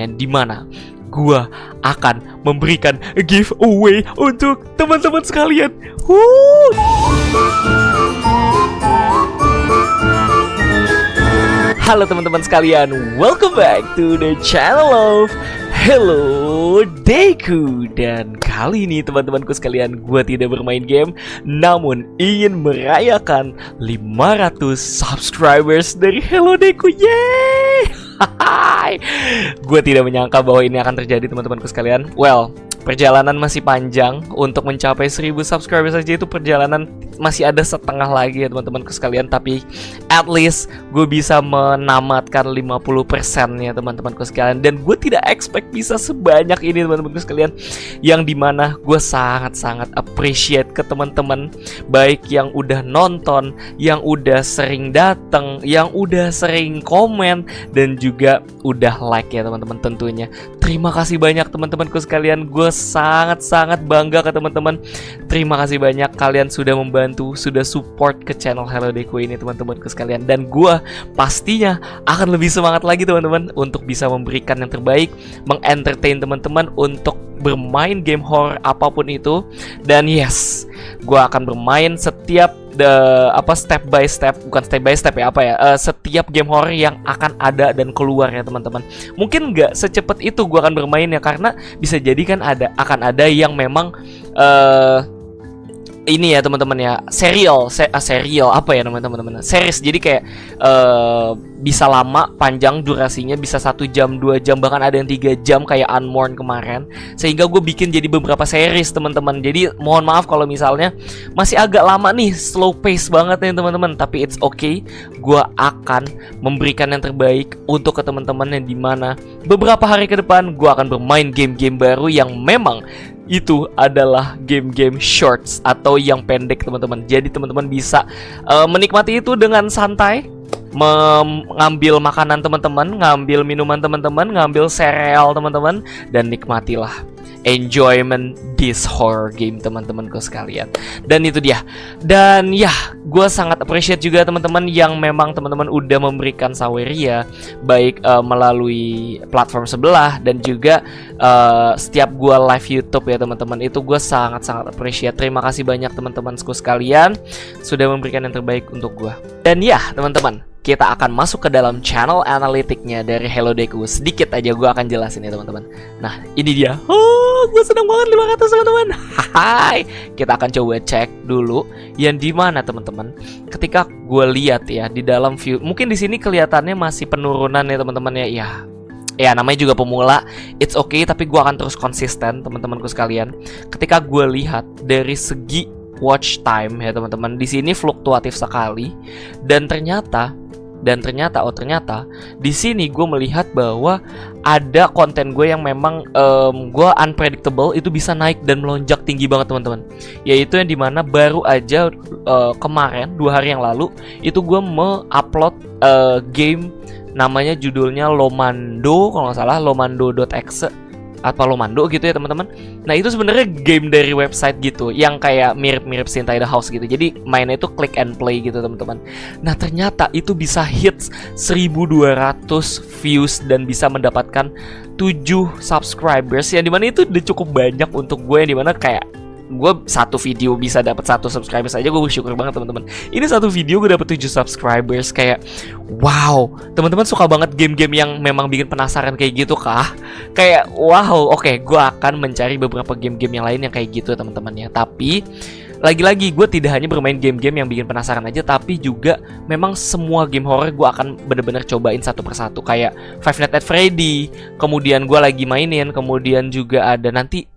yang dimana gua akan memberikan giveaway untuk teman-teman sekalian. Halo teman-teman sekalian, welcome back to the channel of Hello Deku. Dan kali ini teman-temanku sekalian, gue tidak bermain game, namun ingin merayakan 500 subscribers dari Hello Deku. Yeay! Gue tidak menyangka bahwa ini akan terjadi teman-temanku sekalian. Well, perjalanan masih panjang. Untuk mencapai 1000 subscribers saja itu perjalanan masih ada setengah lagi ya teman-temanku sekalian. Tapi at least gue bisa menamatkan 50% ya teman-temanku sekalian. Dan gue tidak expect bisa sebanyak ini teman-temanku sekalian. Yang dimana gue sangat-sangat appreciate ke teman-teman, baik yang udah nonton, yang udah sering datang, yang udah sering komen, dan juga udah like ya teman-teman tentunya. Terima kasih banyak teman-temanku sekalian. Gue sangat-sangat bangga ke teman-teman. Terima kasih banyak kalian sudah membantu, sudah support ke channel Hello Deku ini teman-temanku sekalian. Dan gue pastinya akan lebih semangat lagi teman-teman untuk bisa memberikan yang terbaik, mengentertain teman-teman untuk bermain game horror apapun itu. Dan yes, gue akan bermain setiap step by step, bukan step by step ya, setiap game horror yang akan ada dan keluar ya teman-teman. Mungkin nggak secepat itu gue akan bermain ya, karena bisa jadi kan akan ada yang memang ini ya teman-teman ya, serial apa ya namanya teman-teman, series. Jadi kayak bisa lama, panjang durasinya, bisa 1 jam, 2 jam, bahkan ada yang 3 jam kayak Unmourn kemarin. Sehingga gue bikin jadi beberapa series teman-teman. Jadi mohon maaf kalau misalnya masih agak lama nih, slow pace banget nih teman-teman. Tapi it's okay, gue akan memberikan yang terbaik untuk ke teman-teman, yang dimana beberapa hari ke depan gue akan bermain game-game baru yang memang itu adalah game-game shorts atau yang pendek teman-teman. Jadi teman-teman bisa menikmati itu dengan santai, mengambil makanan teman-teman, ngambil minuman teman-teman, ngambil sereal teman-teman, dan nikmatilah enjoyment this horror game teman-temanku sekalian. Dan itu dia. Dan ya, gue sangat appreciate juga teman-teman yang memang teman-teman udah memberikan Saweria, baik melalui platform sebelah dan juga setiap gue live YouTube ya teman-teman. Itu gue sangat-sangat appreciate. Terima kasih banyak teman-temanku sekalian sudah memberikan yang terbaik untuk gue. Dan ya teman-teman, kita akan masuk ke dalam channel analitiknya dari Hello Deku. Sedikit aja gue akan jelasin ya teman-teman. Nah ini dia. Oh, gue senang banget 500 teman-teman. Hai, kita akan coba cek dulu yang dimana teman-teman. Ketika gue lihat ya di dalam view, mungkin di sini kelihatannya masih penurunan ya teman-teman ya. Ya namanya juga pemula, it's okay. Tapi gue akan terus konsisten teman-temanku sekalian. Ketika gue lihat dari segi watch time ya teman-teman, di sini fluktuatif sekali. Dan ternyata di sini gue melihat bahwa ada konten gue yang memang gue unpredictable, itu bisa naik dan melonjak tinggi banget teman-teman. Yaitu yang dimana baru aja kemarin 2 hari yang lalu itu gue me-upload game, namanya judulnya Lomando kalau nggak salah, lomando.exe atau Lomando gitu ya teman-teman. Nah itu sebenarnya game dari website gitu, yang kayak mirip-mirip Inside the House gitu. Jadi mainnya itu click and play gitu teman-teman. Nah ternyata itu bisa hits 1200 views dan bisa mendapatkan 7 subscribers, yang dimana itu udah cukup banyak untuk gue, yang dimana kayak gue satu video bisa dapat 1 subscribers aja gue bersyukur banget teman-teman. Ini satu video gue dapat 7 subscribers, kayak wow. Teman-teman suka banget game-game yang memang bikin penasaran kayak gitu kah? Kayak wow, oke, gue akan mencari beberapa game-game yang lain yang kayak gitu teman-teman ya. Tapi lagi-lagi gue tidak hanya bermain game-game yang bikin penasaran aja, tapi juga memang semua game horror gue akan bener-bener cobain satu persatu. Kayak Five Nights at Freddy, kemudian gue lagi mainin, kemudian juga ada nanti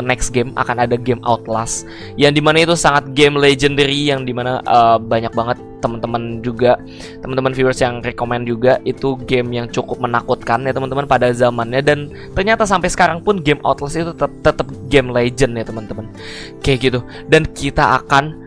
next game akan ada game Outlast, yang dimana itu sangat game legendary, yang dimana banyak banget teman-teman viewers yang rekomend juga. Itu game yang cukup menakutkan ya teman-teman pada zamannya, dan ternyata sampai sekarang pun game Outlast itu tetap game legend ya teman-teman, kayak gitu. Dan kita akan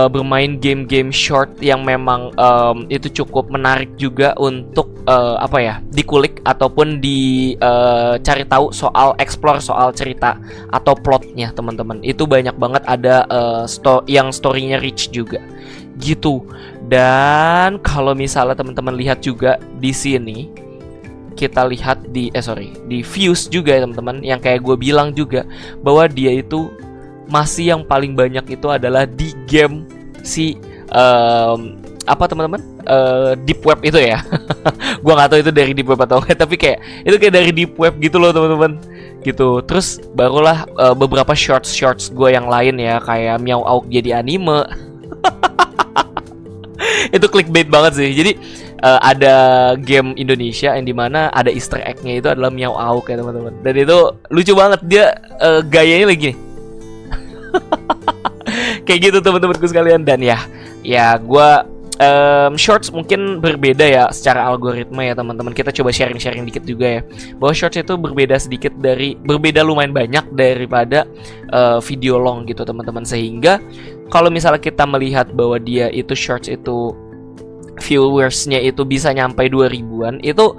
bermain game-game short yang memang itu cukup menarik juga untuk dikulik ataupun dicari tahu soal explore soal cerita atau plotnya teman-teman. Itu banyak banget ada yang story-nya rich juga gitu. Dan kalau misalnya teman-teman lihat juga di sini, kita lihat di di Fuse juga ya teman-teman, yang kayak gue bilang juga bahwa dia itu masih yang paling banyak itu adalah di game si apa teman-teman, deep web itu ya. Gua nggak tahu itu dari deep web atau enggak, tapi kayak itu kayak dari deep web gitu loh teman-teman, gitu. Terus barulah beberapa shorts gue yang lain ya, kayak Meow Auk jadi anime. Itu clickbait banget sih. Jadi ada game Indonesia yang dimana ada Easter egg-nya itu adalah Meow Auk ya teman-teman. Dan itu lucu banget, dia gayanya lagi nih. Kayak gitu teman-temanku sekalian. Dan ya gue shorts mungkin berbeda ya secara algoritma ya teman-teman. Kita coba sharing dikit juga ya, bahwa shorts itu berbeda lumayan banyak daripada video long gitu teman-teman. Sehingga kalau misalnya kita melihat bahwa dia itu shorts itu viewersnya itu bisa nyampe 2000-an, itu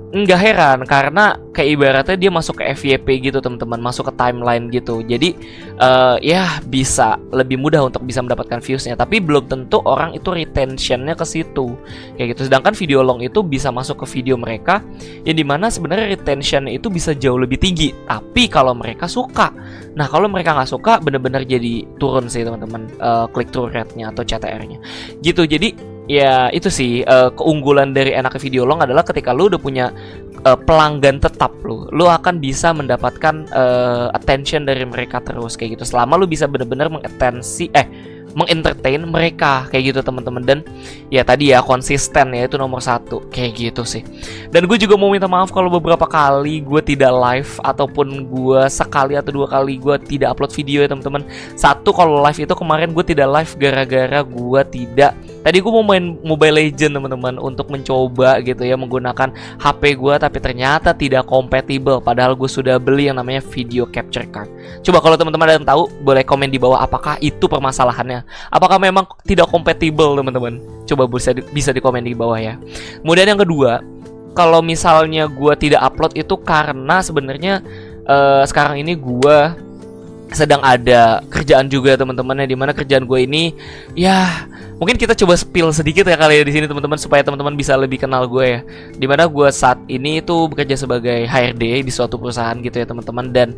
nggak heran, karena kayak ibaratnya dia masuk ke FYP gitu teman-teman, masuk ke timeline gitu. Jadi ya bisa lebih mudah untuk bisa mendapatkan viewsnya, tapi belum tentu orang itu retentionnya ke situ kayak gitu. Sedangkan video long itu bisa masuk ke video mereka, yang dimana sebenarnya retentionnya itu bisa jauh lebih tinggi, tapi kalau mereka suka. Nah kalau mereka nggak suka, bener-bener jadi turun sih teman-teman click through rate-nya atau CTR-nya gitu. Jadi ya itu sih keunggulan dari enaknya video long adalah ketika lu udah punya pelanggan tetap, lu akan bisa mendapatkan attention dari mereka terus kayak gitu, selama lu bisa benar-benar mengentertain mereka kayak gitu teman-teman. Dan ya tadi ya konsisten ya, itu nomor satu kayak gitu sih. Dan gue juga mau minta maaf kalau beberapa kali gue tidak live, ataupun gue sekali atau 2 kali gue tidak upload video ya teman-teman. Satu, kalau live itu kemarin gue tidak live gara-gara gue tidak, tadi gue mau main Mobile Legend teman-teman, untuk mencoba gitu ya menggunakan HP gue, tapi ternyata tidak kompatibel, padahal gue sudah beli yang namanya video capture card. Coba kalau teman-teman ada yang tahu, boleh komen di bawah apakah itu permasalahannya, apakah memang tidak kompatibel teman-teman. Coba bisa di komen di bawah ya. Kemudian yang kedua, kalau misalnya gue tidak upload itu karena sebenarnya sekarang ini gue sedang ada kerjaan juga teman-teman, di mana kerjaan gue ini ya mungkin kita coba spill sedikit ya kali ya di sini teman-teman, supaya teman-teman bisa lebih kenal gue ya. Dimana gue saat ini itu bekerja sebagai HRD di suatu perusahaan gitu ya teman-teman. Dan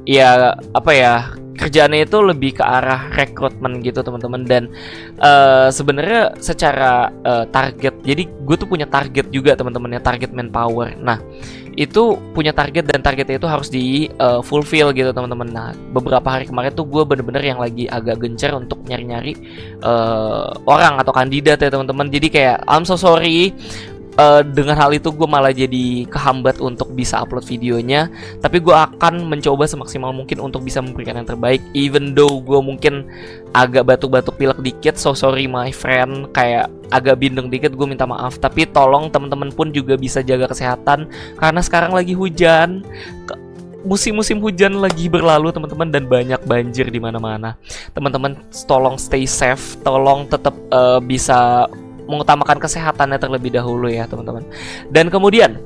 ya apa ya, kerjaannya itu lebih ke arah rekrutmen gitu teman-teman. Dan sebenarnya secara target, jadi gue tuh punya target juga teman-teman ya, target manpower. Nah itu punya target, dan targetnya itu harus di fulfill gitu teman-teman. Nah beberapa hari kemarin tuh gue bener-bener yang lagi agak gencar untuk nyari-nyari orang atau kandidat ya teman-teman. Jadi kayak I'm so sorry, dengan hal itu gue malah jadi kehambat untuk bisa upload videonya. Tapi gue akan mencoba semaksimal mungkin untuk bisa memberikan yang terbaik, even though gue mungkin agak batuk-batuk pilek dikit. So sorry my friend, kayak agak bindeng dikit, gue minta maaf. Tapi tolong teman-teman pun juga bisa jaga kesehatan, karena sekarang lagi hujan, musim hujan lagi berlalu teman-teman, dan banyak banjir di mana-mana. Teman-teman tolong stay safe, tolong tetap bisa mengutamakan kesehatannya terlebih dahulu ya teman-teman. Dan kemudian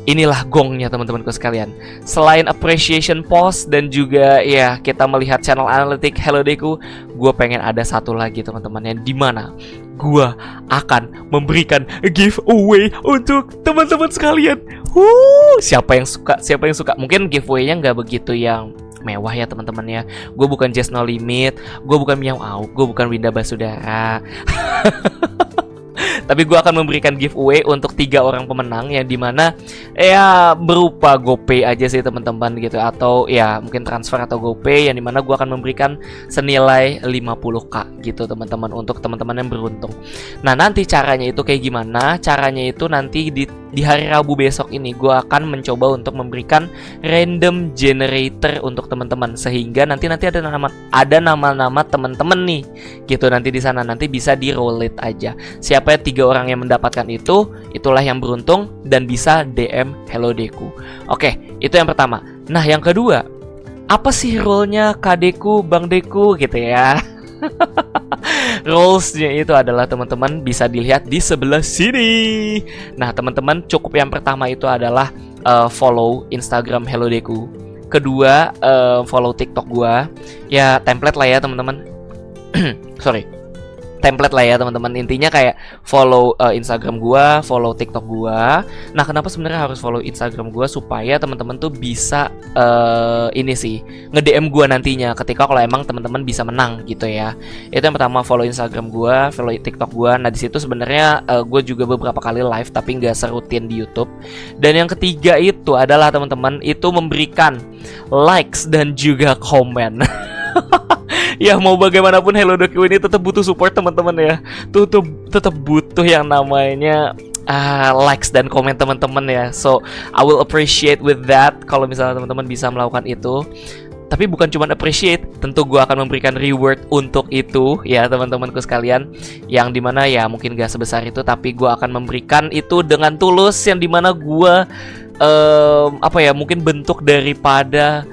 inilah gongnya teman-temanku sekalian. Selain appreciation post dan juga ya kita melihat channel analitik Hello Deku, gue pengen ada satu lagi teman-teman, yang dimana gue akan memberikan giveaway untuk teman-teman sekalian. Siapa yang suka? Mungkin giveaway-nya nggak begitu yang mewah ya teman-teman ya. Gue bukan Just No Limit, gue bukan Meow Auk, gue bukan Winda Basudara. Tapi gue akan memberikan giveaway untuk 3 orang pemenang, yang dimana ya berupa GoPay aja sih teman-teman gitu, atau ya mungkin transfer atau GoPay, yang dimana gue akan memberikan senilai 50k gitu teman-teman, untuk teman-teman yang beruntung. Nah nanti caranya itu kayak gimana? Caranya itu nanti di hari Rabu besok ini gue akan mencoba untuk memberikan random generator untuk teman-teman, sehingga nanti ada nama-nama teman-teman nih gitu. Nanti di sana nanti bisa di roll it aja. Siapa 3 orang yang mendapatkan itulah yang beruntung dan bisa DM Hello Deku. Oke, itu yang pertama. Nah yang kedua, apa sih role-nya Kak Deku, Bang Deku gitu ya? Roles-nya itu adalah teman-teman bisa dilihat di sebelah sini. Nah teman-teman, cukup yang pertama itu adalah follow Instagram Hello Deku. Kedua, follow TikTok gua. Ya template lah ya teman-teman. Sorry. template lah ya teman-teman. Intinya kayak follow Instagram gua, follow TikTok gua. Nah, kenapa sebenarnya harus follow Instagram gua? Supaya teman-teman tuh bisa ini sih, nge-DM gua nantinya ketika kalau emang teman-teman bisa menang gitu ya. Itu yang pertama, follow Instagram gua, follow TikTok gua. Nah, di situ sebenarnya gua juga beberapa kali live tapi nggak serutin di YouTube. Dan yang ketiga itu adalah teman-teman itu memberikan likes dan juga komen. Ya mau bagaimanapun Hello Doku ini tetap butuh support teman-teman ya. Tetap butuh yang namanya likes dan komen teman-teman ya. So I will appreciate with that kalau misalnya teman-teman bisa melakukan itu. Tapi bukan cuma appreciate, tentu gue akan memberikan reward untuk itu ya teman-temanku sekalian. Yang dimana ya mungkin gak sebesar itu, tapi gue akan memberikan itu dengan tulus. Yang dimana gue mungkin bentuk daripada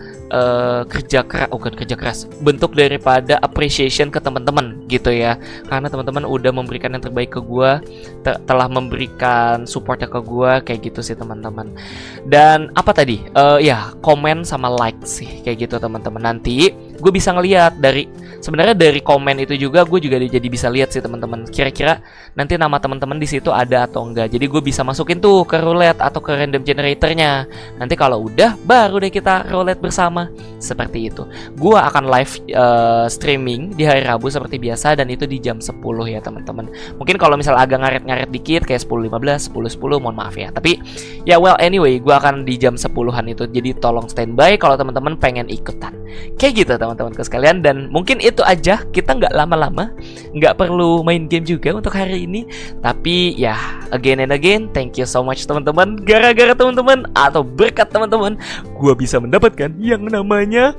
bukan kerja keras, bentuk daripada appreciation ke teman-teman gitu ya. Karena teman-teman udah memberikan yang terbaik ke gue, telah memberikan supportnya ke gue, kayak gitu sih teman-teman. Dan apa tadi? Komen sama like sih, kayak gitu teman-teman. Nanti gue bisa ngelihat sebenarnya dari komen itu juga gue juga jadi bisa lihat sih teman-teman. Kira-kira nanti nama teman-teman di situ ada atau enggak. Jadi gue bisa masukin tuh ke roulette atau ke random generatornya. Nanti kalau udah baru deh kita roulette bersama. Seperti itu. Gue akan live streaming di hari Rabu seperti biasa dan itu di jam 10 ya teman-teman. Mungkin kalau misal agak ngaret-ngaret dikit kayak 10.15, 10.10 mohon maaf ya. Tapi ya anyway, gue akan di jam 10-an itu. Jadi tolong standby kalau teman-teman pengen ikutan. Kayak gitu teman-temanku sekalian. Dan mungkin itu aja, kita nggak lama-lama, nggak perlu main game juga untuk hari ini. Tapi ya again and again, thank you so much teman-teman. Gara-gara teman-teman atau berkat teman-teman, gue bisa mendapatkan yang namanya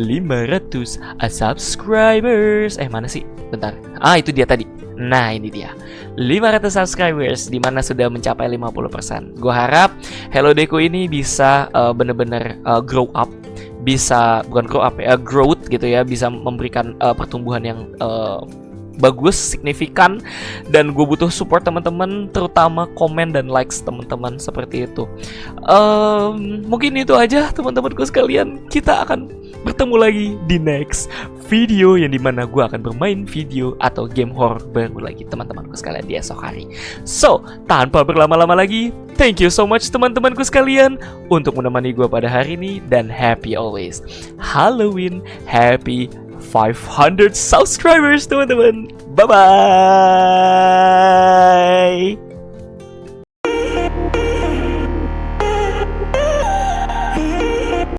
500 subscribers. Mana sih? Bentar. Itu dia tadi. Nah, ini dia. 500 subscribers dimana sudah mencapai 50%. Gue harap Hello Doku ini bisa bener-bener grow up. Bisa, bukan grow up ya, growth gitu ya. Bisa memberikan pertumbuhan yang bagus, signifikan. Dan gue butuh support teman-teman, terutama komen dan likes teman-teman, seperti itu. Mungkin itu aja teman-temanku sekalian. Kita akan bertemu lagi di next video yang dimana gue akan bermain video atau game horror baru lagi teman-temanku sekalian di esok hari. So, tanpa berlama-lama lagi, thank you so much teman-temanku sekalian untuk menemani gue pada hari ini. Dan happy always Halloween, happy 500 subscribers teman-teman. Bye-bye.